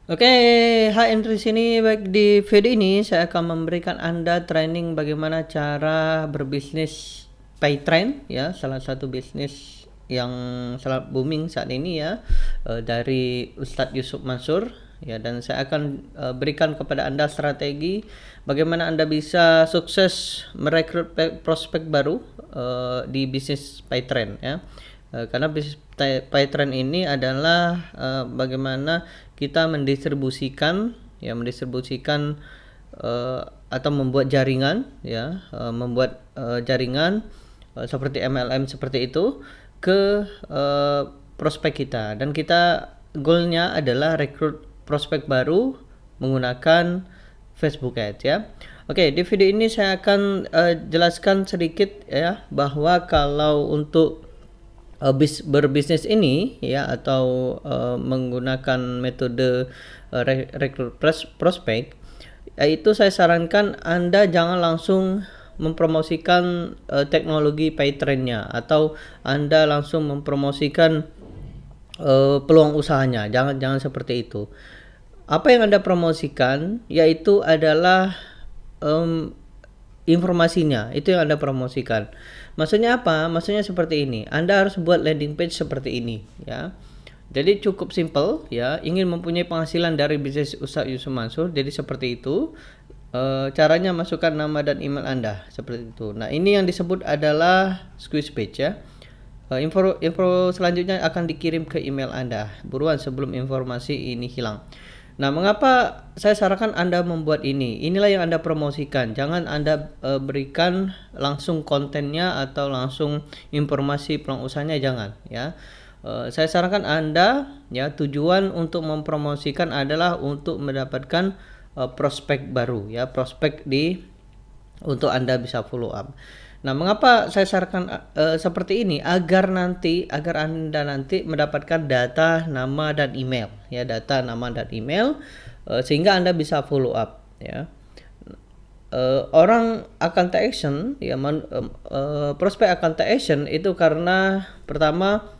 Oke, hai Andri sini. Baik, di video ini saya akan memberikan Anda training bagaimana cara berbisnis PayTrend ya, salah satu bisnis yang sangat booming saat ini ya, dari Ustadz Yusuf Mansur ya, dan saya akan berikan kepada Anda strategi bagaimana Anda bisa sukses merekrut prospek baru di bisnis PayTrend ya. Karena bisnis PayTrend ini adalah bagaimana kita mendistribusikan atau membuat jaringan ya, jaringan seperti MLM seperti itu ke prospek kita, dan kita goalnya adalah rekrut prospek baru menggunakan Facebook Ads ya. Oke, di video ini saya akan jelaskan sedikit ya, bahwa kalau untuk berbisnis ini ya, atau menggunakan metode rekrut prospek, itu saya sarankan Anda jangan langsung mempromosikan teknologi PayTrend-nya, atau Anda langsung mempromosikan peluang usahanya. Jangan seperti itu. Apa yang Anda promosikan yaitu adalah informasinya, itu yang Anda promosikan. Maksudnya apa? Maksudnya seperti ini. Anda harus buat landing page seperti ini ya. Jadi cukup simple ya, ingin mempunyai penghasilan dari bisnis Ustadz Yusuf Mansur. Jadi seperti itu. Caranya masukkan nama dan email Anda seperti itu. Nah, ini yang disebut adalah squeeze page ya. Info selanjutnya akan dikirim ke email Anda. Buruan sebelum informasi ini hilang. Nah, mengapa saya sarankan Anda membuat ini? Inilah yang Anda promosikan. Jangan Anda berikan langsung kontennya atau langsung informasi peluang usahanya, jangan ya. Saya sarankan Anda ya, tujuan untuk mempromosikan adalah untuk mendapatkan prospek baru ya, prospek untuk Anda bisa follow up. Nah, mengapa saya sarankan seperti ini? Agar Anda nanti mendapatkan data, nama dan email ya, data, nama dan email, sehingga Anda bisa follow up ya. Orang akan take action ya, prospek akan take action itu karena pertama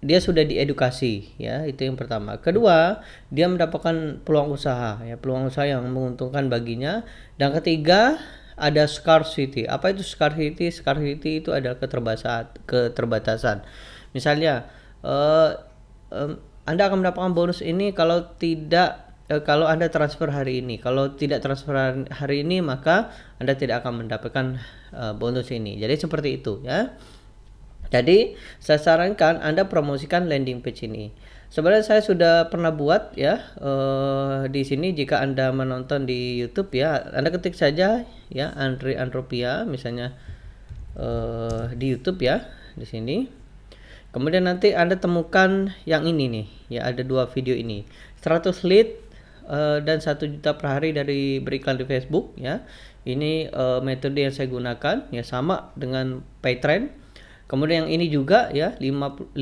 dia sudah diedukasi ya, itu yang pertama. Kedua, dia mendapatkan peluang usaha ya, peluang usaha yang menguntungkan baginya. Dan ketiga, ada scarcity. Apa itu scarcity? Scarcity itu adalah keterbatasan. Misalnya Anda akan mendapatkan bonus ini kalau Anda transfer hari ini. Kalau tidak transfer hari ini, maka Anda tidak akan mendapatkan bonus ini. Jadi seperti itu ya. Jadi saya sarankan Anda promosikan landing page ini. Sebenarnya saya sudah pernah buat ya, di sini jika Anda menonton di YouTube ya, Anda ketik saja ya Andri Andropia misalnya di YouTube ya, di sini. Kemudian nanti Anda temukan yang ini nih ya, ada dua video ini. 100 lead dan 1 juta per hari dari beriklan di Facebook ya. Ini metode yang saya gunakan ya, sama dengan PayTrend. Kemudian yang ini juga ya, 552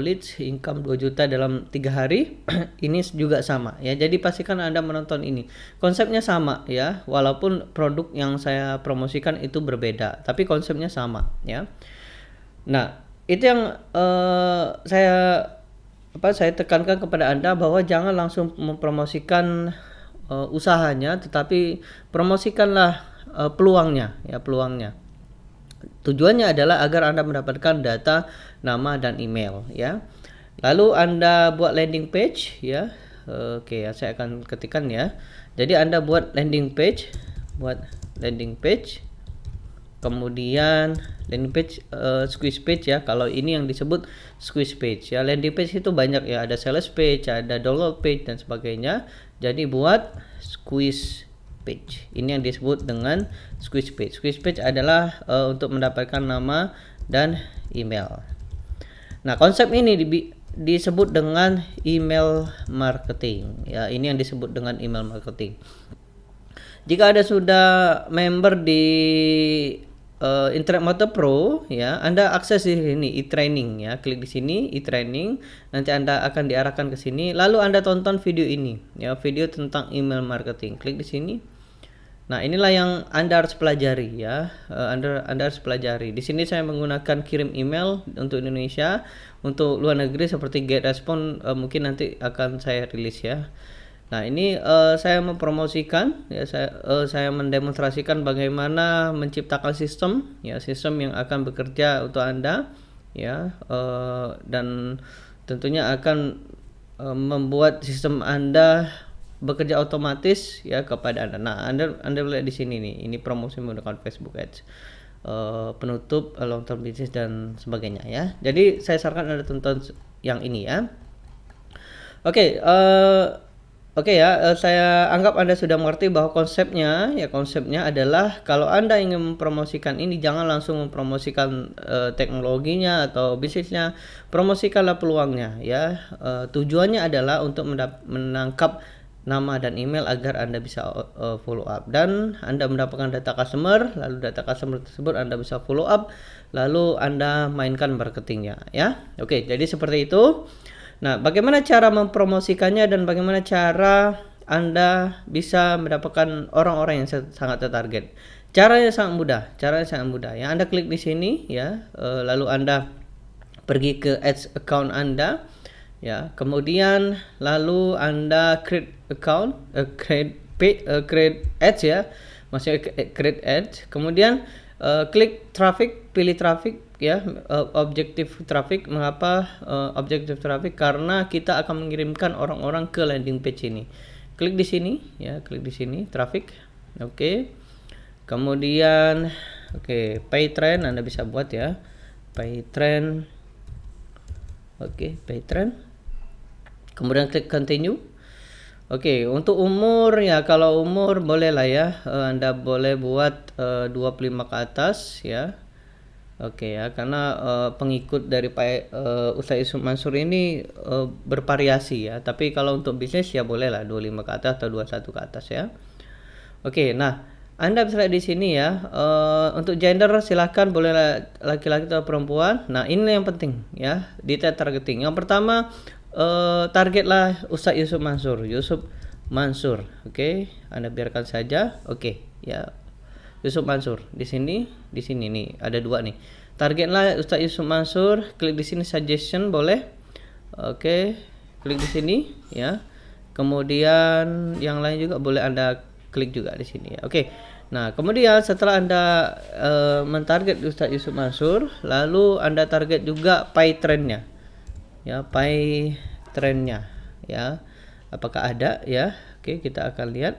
leads, income 2 juta dalam 3 hari. Ini juga sama ya. Jadi pastikan Anda menonton ini. Konsepnya sama ya, walaupun produk yang saya promosikan itu berbeda, tapi konsepnya sama ya. Nah, itu yang saya tekankan kepada Anda, bahwa jangan langsung mempromosikan usahanya, tetapi promosikanlah peluangnya ya, peluangnya. Tujuannya adalah agar Anda mendapatkan data, nama dan email ya. Lalu Anda buat landing page ya. Oke, saya akan ketikkan ya. Jadi Anda buat landing page, kemudian landing page squeeze page ya. Kalau ini yang disebut squeeze page ya. Landing page itu banyak ya, ada sales page, ada download page dan sebagainya. Jadi buat squeeze page. Ini yang disebut dengan squeeze page. Squeeze page adalah untuk mendapatkan nama dan email. Nah, konsep ini disebut dengan email marketing ya. Ini yang disebut dengan email marketing. Jika Anda sudah member di Internet Motor Pro ya, Anda akses di sini e-training ya, klik di sini e-training, nanti Anda akan diarahkan ke sini, lalu Anda tonton video ini ya, video tentang email marketing. Klik di sini. Nah, inilah yang Anda harus pelajari ya. Anda harus pelajari. Di sini saya menggunakan kirim email untuk Indonesia, untuk luar negeri seperti GetResponse mungkin nanti akan saya rilis ya. Nah, ini saya mempromosikan ya, saya mendemonstrasikan bagaimana menciptakan sistem ya, sistem yang akan bekerja untuk Anda ya, dan tentunya akan membuat sistem Anda bekerja otomatis ya kepada Anda. Nah, Anda lihat di sini nih, ini promosi menggunakan Facebook Ads, penutup, long term business dan sebagainya ya. Jadi saya sarankan Anda tonton yang ini ya. Oke, saya anggap Anda sudah mengerti bahwa konsepnya adalah kalau Anda ingin mempromosikan ini, jangan langsung mempromosikan teknologinya atau bisnisnya, promosikanlah peluangnya ya. Tujuannya adalah untuk menangkap nama dan email agar Anda bisa follow up, dan Anda mendapatkan data customer, lalu data customer tersebut Anda bisa follow up, lalu Anda mainkan marketingnya ya. Oke, jadi seperti itu. Nah, bagaimana cara mempromosikannya dan bagaimana cara Anda bisa mendapatkan orang-orang yang sangat tertarget? Caranya sangat mudah ya. Anda klik di sini ya, lalu Anda pergi ke ads account Anda ya, kemudian lalu Anda create account, create ads ya, maksudnya create ads, kemudian klik traffic, pilih traffic ya, objektif traffic. Mengapa objektif traffic? Karena kita akan mengirimkan orang-orang ke landing page ini. Klik di sini ya, klik di sini traffic. Oke. Kemudian pay trend Anda bisa buat ya, pay trend. Pay trend. Kemudian klik continue. Untuk umur ya, kalau umur boleh lah ya, Anda boleh buat 25 ke atas ya. Ya, karena pengikut dari Pak Ustadz Yusuf Mansur ini bervariasi ya. Tapi kalau untuk bisnis ya boleh lah 25 ke atas atau 21 ke atas ya. Nah, Anda bisa lihat di sini ya. Untuk gender silahkan boleh laki-laki atau perempuan. Nah, ini yang penting ya, detail targeting. Yang pertama, targetlah Ustadz Yusuf Mansur. Anda biarkan saja. Ya, Yusuf Mansur di sini nih ada dua nih. Targetlah Ustadz Yusuf Mansur. Klik di sini suggestion boleh. Klik di sini ya. Kemudian yang lain juga boleh Anda klik juga di sini ya. Nah, kemudian setelah Anda mentarget Ustadz Yusuf Mansur, lalu Anda target juga pay trendnya ya, pay trendnya ya, apakah ada ya. Kita akan lihat.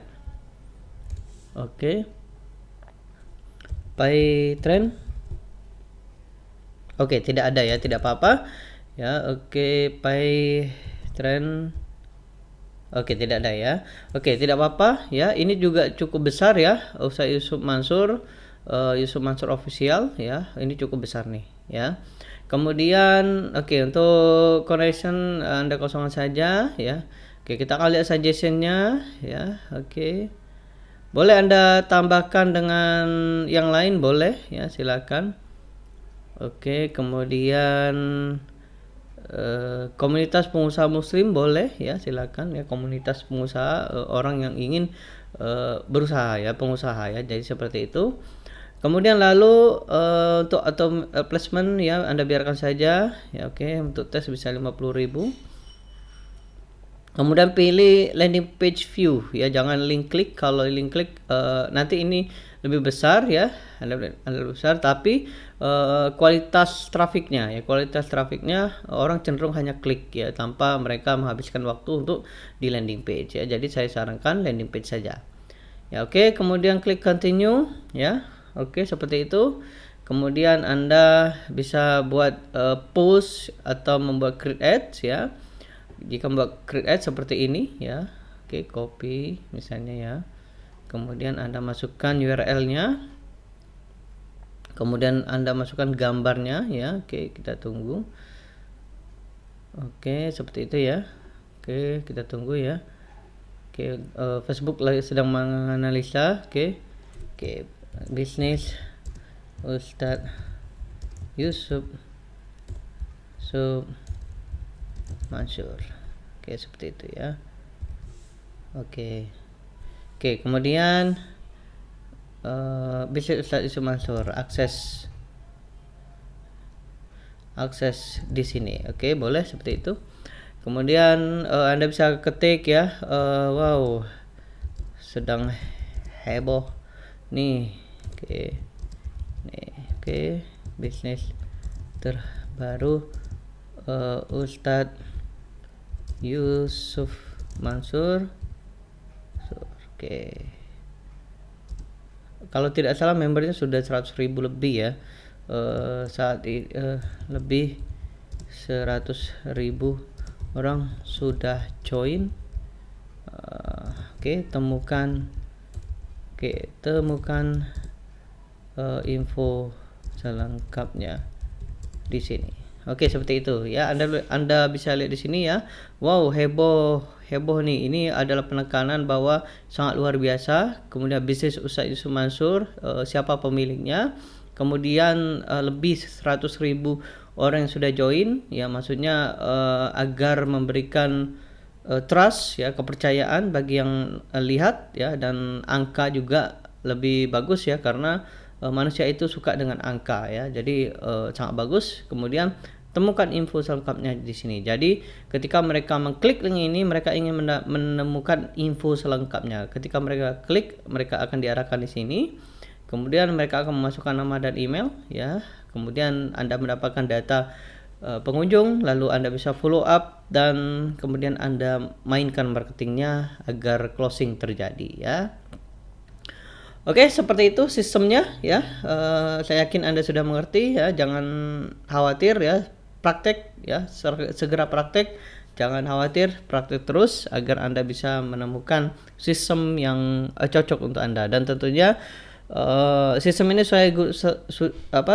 Pay trend tidak ada ya, tidak apa-apa ya. Pay trend tidak ada ya. Tidak apa-apa ya, ini juga cukup besar ya, Ustadz Yusuf Mansur, Yusuf Mansur official ya, ini cukup besar nih ya. Kemudian untuk connection Anda kosongkan saja ya. Kita akan lihat suggestionnya ya. Boleh Anda tambahkan dengan yang lain, boleh ya, silakan. Kemudian komunitas pengusaha muslim boleh ya, silakan ya, komunitas pengusaha, orang yang ingin berusaha ya, pengusaha ya, jadi seperti itu. Kemudian lalu untuk atau placement ya, Anda biarkan saja ya. Untuk tes bisa 50.000. Kemudian pilih landing page view ya, jangan link klik. Kalau link klik nanti ini lebih besar ya, Anda lebih besar, tapi kualitas trafiknya orang cenderung hanya klik ya, tanpa mereka menghabiskan waktu untuk di landing page ya. Jadi saya sarankan landing page saja ya. Kemudian klik continue ya. Seperti itu. Kemudian Anda bisa buat post atau membuat create ads ya. Jika membuat create ads seperti ini ya. Copy misalnya ya. Kemudian Anda masukkan URL-nya. Kemudian Anda masukkan gambarnya ya. Kita tunggu. Seperti itu ya. Kita tunggu ya. Facebook lagi sedang menganalisa. Bisnis Ustadz Yusuf Mansur. Seperti itu ya. Kemudian bisnis Ustadz Yusuf Mansur, akses di sini. Oke, boleh seperti itu. Kemudian Anda bisa ketik ya, wow, sedang heboh nih. Oke, bisnis terbaru Ustadz Yusuf Mansur. Oke. Kalau tidak salah membernya sudah 100.000 lebih ya. Saat lebih 100.000 orang sudah join. Temukan info selengkapnya di sini. Oke, seperti itu ya. Anda bisa lihat di sini ya. Wow, heboh nih. Ini adalah penekanan bahwa sangat luar biasa. Kemudian bisnis Ustadz Yusuf Mansur, siapa pemiliknya. Kemudian lebih 100.000 orang yang sudah join ya, maksudnya agar memberikan trust ya, kepercayaan bagi yang lihat ya, dan angka juga lebih bagus ya, karena manusia itu suka dengan angka ya. Jadi sangat bagus. Kemudian temukan info selengkapnya di sini. Jadi ketika mereka mengklik link ini, mereka ingin menemukan info selengkapnya. Ketika mereka klik, mereka akan diarahkan di sini. Kemudian mereka akan memasukkan nama dan email ya. Kemudian Anda mendapatkan data pengunjung, lalu Anda bisa follow up, dan kemudian Anda mainkan marketingnya agar closing terjadi ya. Oke, seperti itu sistemnya ya. Saya yakin Anda sudah mengerti ya. Jangan khawatir ya. Praktek ya, segera praktek. Jangan khawatir, praktek terus agar Anda bisa menemukan sistem yang cocok untuk Anda. Dan tentunya sistem ini saya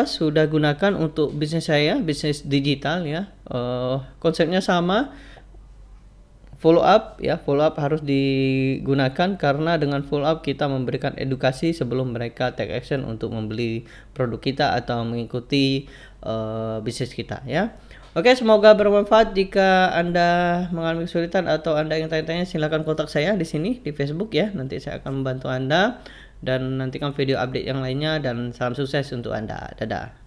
sudah gunakan untuk bisnis saya, bisnis digital ya. Konsepnya sama. Follow up harus digunakan, karena dengan follow up kita memberikan edukasi sebelum mereka take action untuk membeli produk kita atau mengikuti bisnis kita ya. Oke, semoga bermanfaat. Jika Anda mengalami kesulitan atau Anda ingin tanya-tanya, silakan kontak saya di sini di Facebook ya. Nanti saya akan membantu Anda, dan nantikan video update yang lainnya, dan salam sukses untuk Anda. Dadah.